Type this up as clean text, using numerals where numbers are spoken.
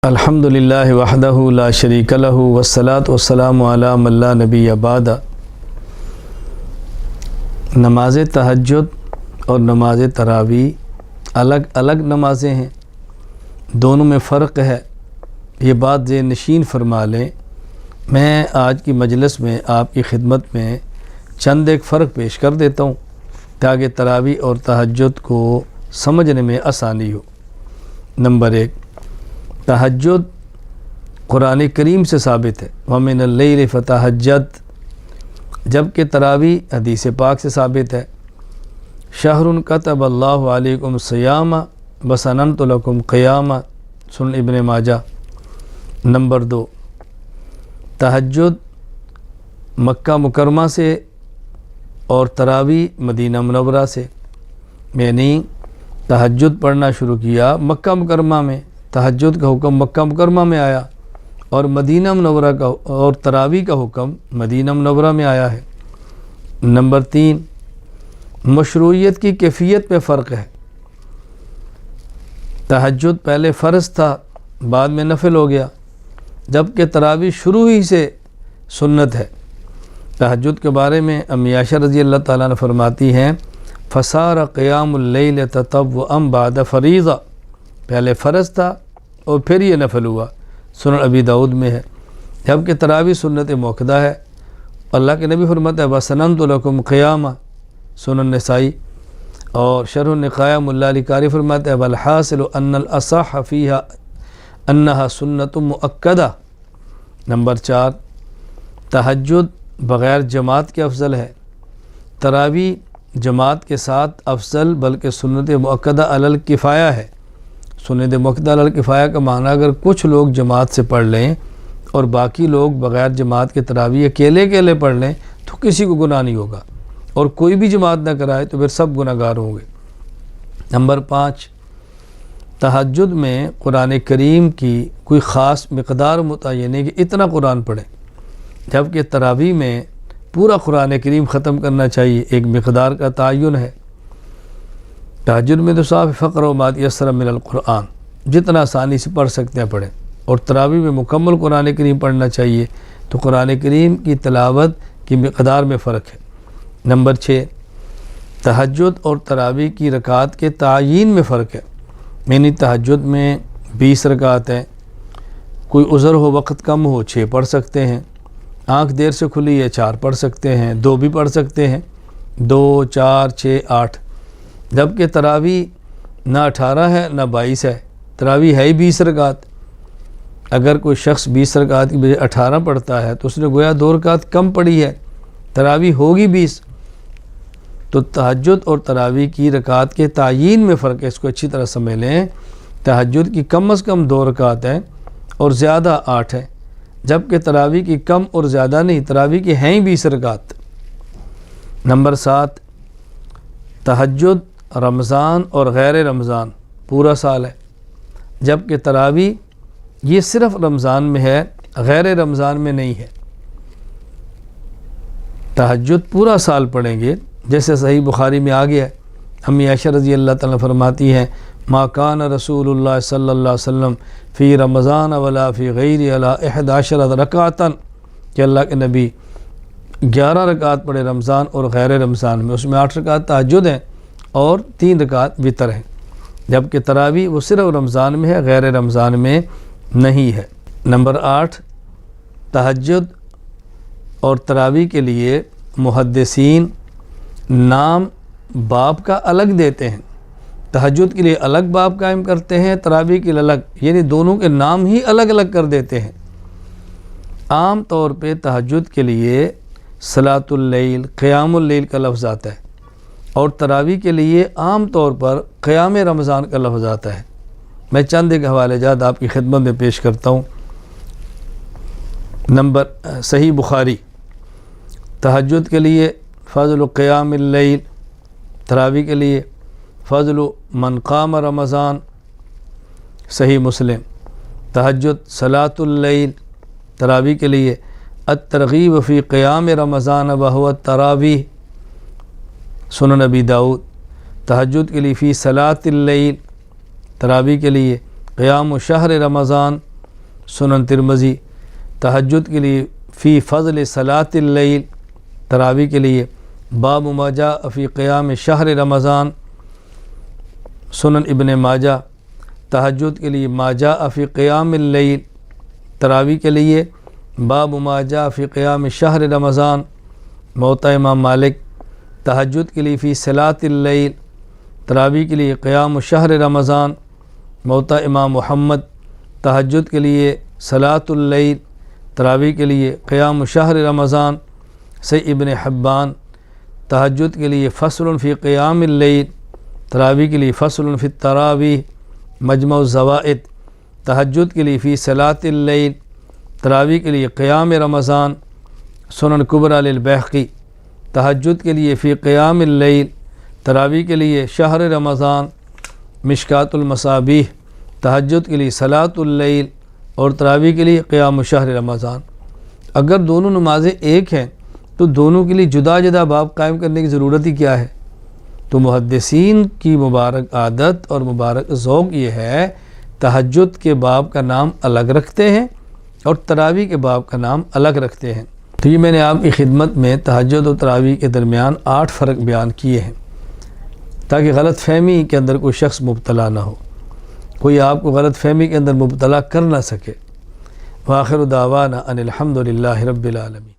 الحمدللہ وحدہ لا شریک لہ والصلاۃ والسلام علی من لا نبی بعد۔ نماز تہجد اور نماز تراویح الگ الگ نمازیں ہیں، دونوں میں فرق ہے، یہ بات ذہن نشین فرما لیں۔ میں آج کی مجلس میں آپ کی خدمت میں چند ایک فرق پیش کر دیتا ہوں تاکہ تراویح اور تہجد کو سمجھنے میں آسانی ہو۔ نمبر 1، تہجد قرآن کریم سے ثابت ہے، وَمِنَ اللَّيْلِ فَتَہَجَّدْ، جبکہ تراویح حدیث پاک سے ثابت ہے، شہر کتب اللہ علیکم الصیام وسننت لکم قیام، سنن ابن ماجہ۔ نمبر 2، تہجد مکہ مکرمہ سے اور تراویح مدینہ منورہ سے، یعنی تہجد پڑھنا شروع کیا مکہ مکرمہ میں، تہجد کا حکم مکہ مکرمہ میں آیا، اور مدینہ منورہ کا اور تراویح کا حکم مدینہ منورہ میں آیا ہے۔ نمبر 3، مشروعیت کی کیفیت پہ فرق ہے۔ تہجد پہلے فرض تھا، بعد میں نفل ہو گیا، جبکہ تراویح شروع ہی سے سنت ہے۔ تہجد کے بارے میں امی عائشہ رضی اللہ تعالیٰ عنہ فرماتی ہیں، فصار قیام اللیل تطوعا بعد فریضہ، پہلے فرض تھا اور پھر یہ نفل ہوا، سنن ابی داؤد میں ہے، جبکہ تراویح سنت موقدہ ہے۔ اللہ کے نبی فرماتے ہیں وَسَنَنْتُ لَكُمْ قِيَامًا، سنن نسائی، اور شرح النقایہ ملا علی قاری فرماتے ہیں وَالْحَاصِلُ أَنَّ الْأَصَحَّ فِيهَا أَنَّهَا سُنَّةٌ مُؤَكَّدَةٌ۔ نمبر 4، تہجد بغیر جماعت کے افضل ہے، تراویح جماعت کے ساتھ افضل بلکہ سنت مؤکدہ علی الکفایہ ہے۔ سنت مؤکدہ علی الکفایہ کا معنی اگر کچھ لوگ جماعت سے پڑھ لیں اور باقی لوگ بغیر جماعت کے تراویح اکیلے پڑھ لیں تو کسی کو گناہ نہیں ہوگا، اور کوئی بھی جماعت نہ کرائے تو پھر سب گناہ گار ہوں گے۔ نمبر 5، تہجد میں قرآن کریم کی کوئی خاص مقدار متعین ہے کہ اتنا قرآن پڑھیں، جبکہ تراویح میں پورا قرآن کریم ختم کرنا چاہیے، ایک مقدار کا تعین ہے۔ تہجد میں تو صاحب فقر و ما تیسر من القرآن، جتنا آسانی سے پڑھ سکتے ہیں پڑھیں، اور تراویح میں مکمل قرآن کریم پڑھنا چاہیے، تو قرآن کریم کی تلاوت کی مقدار میں فرق ہے۔ نمبر 6، تہجد اور تراویح کی رکعات کے تعیین میں فرق ہے، یعنی تہجد میں 20 رکعت ہیں، کوئی عذر ہو وقت کم ہو 6 پڑھ سکتے ہیں، آنکھ دیر سے کھلی ہے 4 پڑھ سکتے ہیں، 2 بھی پڑھ سکتے ہیں، 2 4 6 8، جبکہ تراویح نہ 18 ہے نہ 22 ہے، تراویح ہے ہی 20 رکعت۔ اگر کوئی شخص 20 رکعت کی بجائے 18 پڑھتا ہے تو اس نے گویا 2 رکعت کم پڑھی ہے، تراویح ہوگی 20۔ تو تہجد اور تراویح کی رکعت کے تعیین میں فرق ہے، اس کو اچھی طرح سمجھ لیں۔ تہجد کی کم از کم 2 رکعت ہیں اور زیادہ 8 ہیں، جبکہ تراویح کی کم اور زیادہ نہیں، تراویح کی ہیں ہی 20 رکعت۔ نمبر 7، تہجد رمضان اور غیر رمضان پورا سال ہے، جبکہ تراویح یہ صرف رمضان میں ہے، غیر رمضان میں نہیں ہے۔ تہجد پورا سال پڑھیں گے، جیسے صحیح بخاری میں آ گیا ہے، امی عائشہ رضی اللہ تعالیٰ فرماتی ہیں ما کان رسول اللہ صلی اللہ علیہ وسلم فی رمضان ولا فی غیر علی 11 رکعتاً، کہ اللہ کے نبی 11 رکعت پڑھے رمضان اور غیر رمضان میں، اس میں 8 رکعت تہجد ہیں اور 3 رکعت وتر ہیں، جبکہ تراویح وہ صرف رمضان میں ہے، غیر رمضان میں نہیں ہے۔ نمبر 8، تہجد اور تراویح کے لیے محدثین نام باب کا الگ دیتے ہیں، تہجد کے لیے الگ باب قائم کرتے ہیں، تراویح کے لیے الگ، یعنی دونوں کے نام ہی الگ الگ کر دیتے ہیں۔ عام طور پہ تہجد کے لیے صلاۃ اللیل، قیام اللیل کا لفظ آتا ہے، اور تراویح کے لیے عام طور پر قیام رمضان کا لفظ آتا ہے۔ میں چند ایک حوالے جات آپ کی خدمت میں پیش کرتا ہوں۔ نمبر صحیح بخاری، تہجد کے لیے فضل قیام اللیل، تراویح کے لیے فضل من قام رمضان۔ صحیح مسلم، تہجد صلاۃ اللیل، تراویح کے لیے الترغیب فی قیام رمضان وہو التراویح۔ سنن ابی داؤد، تہجد کے لیے فی صلاۃ اللیل، تراویح کے لیے قیام شہر رمضان سنن ترمذی تہجد کے لیے فی فضل صلاۃ اللیل تراویح کے لیے باب ما جاء فی قیام شہر رمضان سنن ابن ماجہ تہجد کے لیے ما جاء فی قیام اللیل تراویح کے لیے باب ما جاء فی قیام شہر رمضان موطا امام مالک تہجد کے لیے فی صلاۃ اللیل تراویح کے لیے قیام شہر رمضان موطا امام محمد تہجد کے لیے صلاۃ اللیل تراویح کے لیے قیام شہر رمضان صحیح ابن حبان تہجد کے لیے فصل فی قیام اللیل تراویح کے لیے فصل فی التراویح مجمع الزوائد تہجد کے لیے فی صلاۃ اللیل تراویح کے لیے قیام رمضان سنن کبریٰ للبیہقی تہجد کے لیے فی قیام اللیل تراویح کے لیے شہر رمضان مشکات المصابیح تہجد کے لیے صلاۃ اللیل اور تراویح کے لیے قیام شہر رمضان۔ اگر دونوں نمازیں ایک ہیں تو دونوں کے لیے جدا جدا باب قائم کرنے کی ضرورت ہی کیا ہے؟ تو محدثین کی مبارک عادت اور مبارک ذوق یہ ہے تہجد کے باب کا نام الگ رکھتے ہیں اور تراویح کے باب کا نام الگ رکھتے ہیں۔ تو یہ میں نے آپ کی خدمت میں تہجد اور تراویح کے درمیان 8 فرق بیان کیے ہیں تاکہ غلط فہمی کے اندر کوئی شخص مبتلا نہ ہو، کوئی آپ کو غلط فہمی کے اندر مبتلا کر نہ سکے۔ وآخر دعوانا ان الحمد للہ رب العالمین۔